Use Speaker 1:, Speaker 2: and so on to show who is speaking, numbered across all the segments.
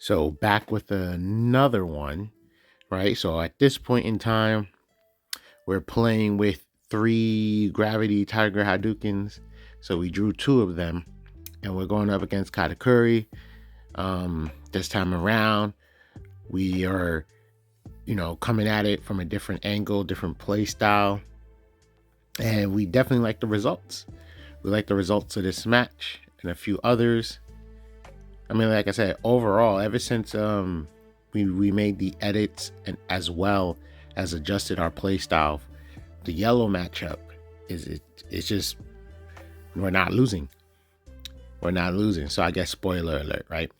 Speaker 1: So back with another one, right? So at this point in time, we're playing with 3 gravity Tiger Hadoukens. So we drew 2 of them, and we're going up against Katakuri. This time around, we are, coming at it from a different angle, different play style, and we definitely like the results. We like the results of this match and a few others. I mean, like I said, overall, ever since we made the edits and as well as adjusted our play style, the yellow matchup it's just we're not losing. We're not losing. So I guess spoiler alert, right?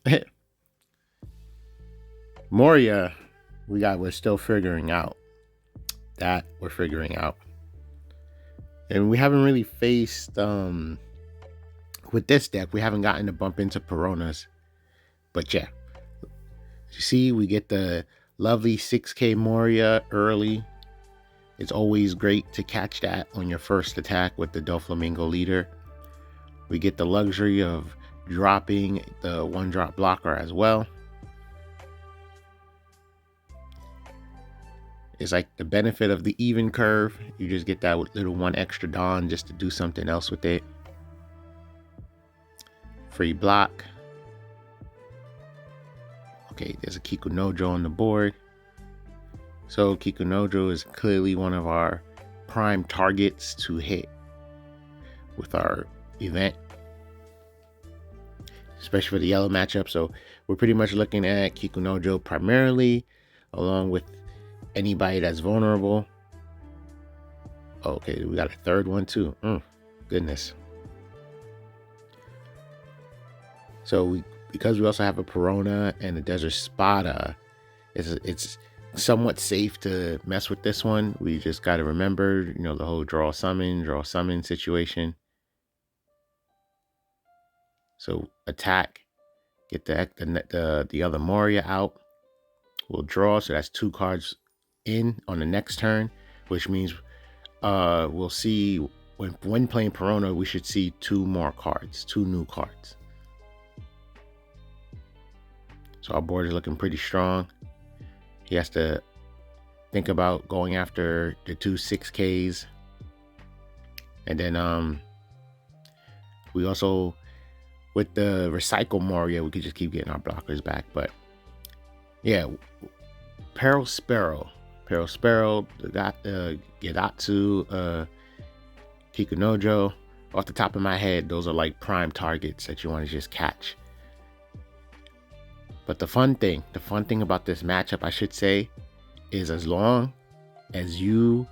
Speaker 1: Moria, we're still figuring out. That we're figuring out. And we haven't really faced with this deck, we haven't gotten to bump into Peronas. But yeah. You see, we get the lovely 6k Moria early. It's always great to catch that on your first attack with the Doflamingo leader. We get the luxury of dropping the 1-drop blocker as well. It's like the benefit of the even curve. You just get that little 1 extra Dawn just to do something else with it. Free block. Okay, there's a Kikunojo on the board. So Kikunojo is clearly one of our prime targets to hit with our event, especially for the yellow matchup. So we're pretty much looking at Kikunojo primarily, along with anybody that's vulnerable. Okay, we got a third one too. Goodness. So because we also have a Perona and a Desert Spada, it's somewhat safe to mess with this one. We just got to remember, the whole draw summon situation. So attack, get the other Moria out. We'll draw, so that's 2 cards in on the next turn, which means we'll see when playing Perona, we should see 2 more cards, 2 new cards. So our board is looking pretty strong. He has to think about going after the 2 6Ks. And then we also, with the Recycle Moria, we could just keep getting our blockers back. But yeah, Peril Sparrow, the Gedatsu, Kikunojo. Off the top of my head, those are like prime targets that you want to just catch. But the fun thing about this matchup, I should say, is as long as you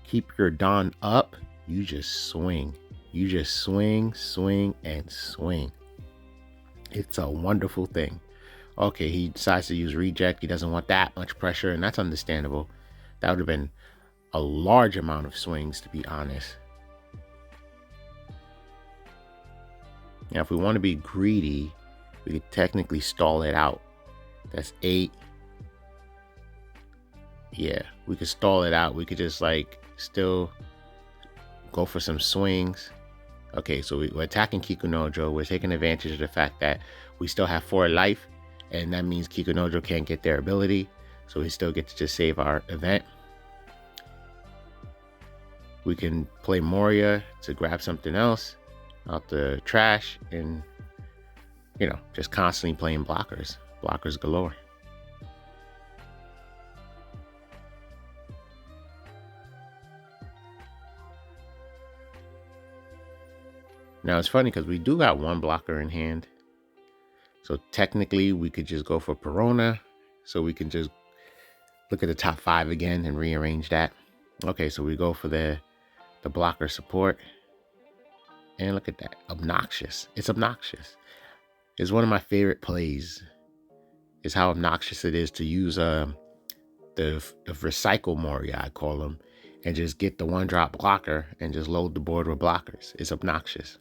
Speaker 1: keep your Dawn up, you just swing. You just swing, and swing. It's a wonderful thing. Okay, he decides to use reject. He doesn't want that much pressure, and that's understandable. That would have been a large amount of swings, to be honest. Now, if we want to be greedy, we could technically stall it out. That's 8. Yeah, we could stall it out. We could just still go for some swings. Okay, so we're attacking Kikunojo. We're taking advantage of the fact that we still have 4 life, and that means Kikunojo can't get their ability, so we still get to just save our event. We can play Moria to grab something else out the trash, and just constantly playing blockers galore. Now it's funny because we do got 1 blocker in hand. So technically we could just go for Perona. So we can just look at the top 5 again and rearrange that. Okay, so we go for the blocker support. And look at that. Obnoxious. It's obnoxious. It's one of my favorite plays. Is how obnoxious it is to use the Recycle Moria, I call them, and just get the 1-drop blocker and just load the board with blockers. It's obnoxious.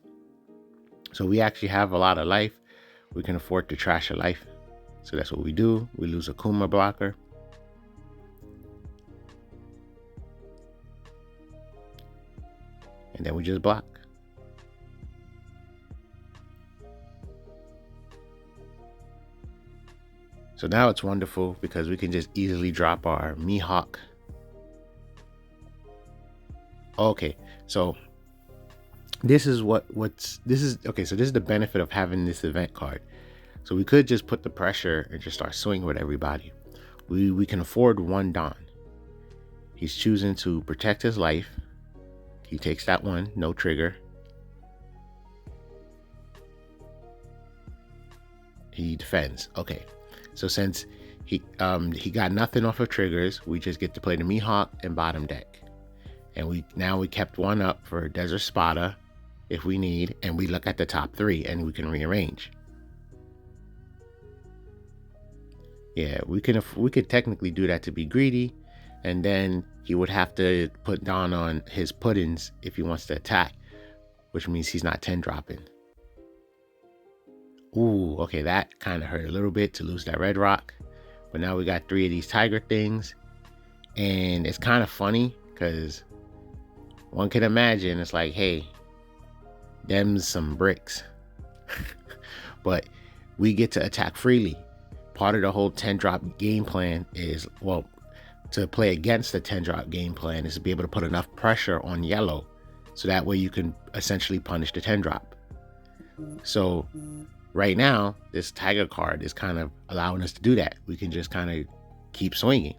Speaker 1: So we actually have a lot of life. We can afford to trash a life. So that's what we do. We lose a Kuma blocker. And then we just block. So now it's wonderful because we can just easily drop our Mihawk. Okay, so this is okay, so this is the benefit of having this event card. So we could just put the pressure and just start swinging with everybody. We can afford one Don. He's choosing to protect his life. He takes that one, no trigger. He defends. Okay, so since he got nothing off of triggers, we just get to play the Mihawk and bottom deck. And we kept one up for Desert Spada if we need, and we look at the top 3 and we can rearrange. Yeah, we could technically do that to be greedy, and then he would have to put Don on his puddings if he wants to attack, which means he's not 10 dropping. Ooh, okay, that kind of hurt a little bit to lose that red rock, but now we got 3 of these tiger things, and it's kind of funny because one can imagine it's like, hey, them's some bricks. But we get to attack freely. Part of the whole 10 drop game plan is, well, to play against the 10 drop game plan is to be able to put enough pressure on yellow so that way you can essentially punish the 10 drop. So right now, this tiger card is kind of allowing us to do that. We can just kind of keep swinging.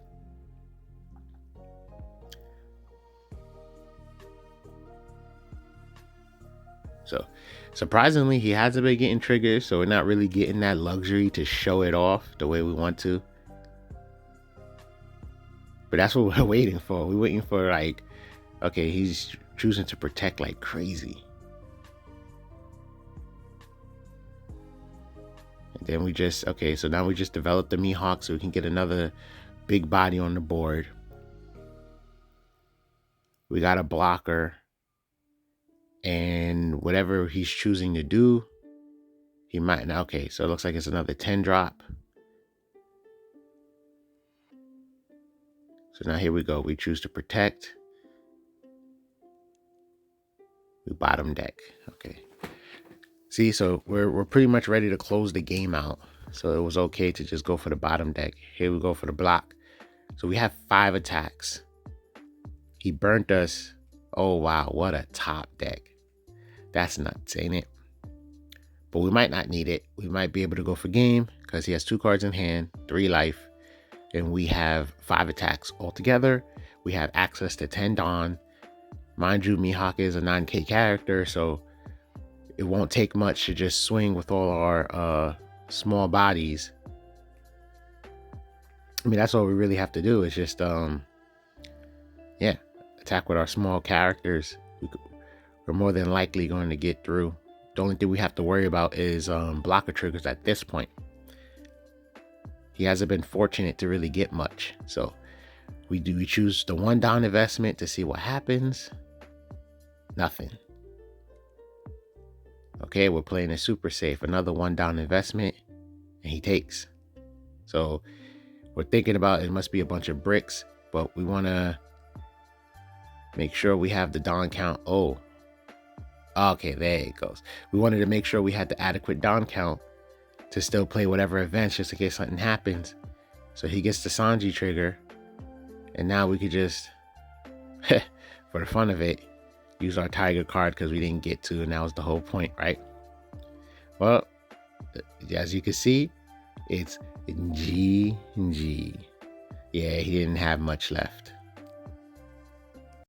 Speaker 1: So surprisingly, he hasn't been getting triggers, so we're not really getting that luxury to show it off the way we want to. But that's what we're waiting for. We're waiting for, like, okay, he's choosing to protect like crazy. And then we just, okay, so now we just develop the Mihawk so we can get another big body on the board. We got a blocker. And whatever he's choosing to do, he might. Okay, so it looks like it's another 10 drop. So now here we go. We choose to protect. We bottom deck. Okay. See, so we're pretty much ready to close the game out. So it was okay to just go for the bottom deck. Here we go for the block. So we have 5 attacks. He burnt us. Oh wow, what a top deck. That's nuts, ain't it? But we might not need it. We might be able to go for game because he has 2 cards in hand, 3 life, and we have 5 attacks altogether. We have access to 10 Dawn. Mind you, Mihawk is a 9K character, so it won't take much to just swing with all our small bodies. I mean, that's all we really have to do is just, yeah, attack with our small characters. We're more than likely going to get through. The only thing we have to worry about is blocker triggers at this point. He hasn't been fortunate to really get much. So we choose the 1 down investment to see what happens. Nothing. Okay, we're playing it super safe. Another 1 down investment, and he takes. So we're thinking about it must be a bunch of bricks, but we want to make sure we have the Dawn count. Oh, okay, there it goes. We wanted to make sure we had the adequate Dawn count to still play whatever events just in case something happens. So he gets the Sanji trigger, and now we could just, for the fun of it, use our tiger card because we didn't get to, and that was the whole point, right? Well, as you can see, it's GG. Yeah, he didn't have much left.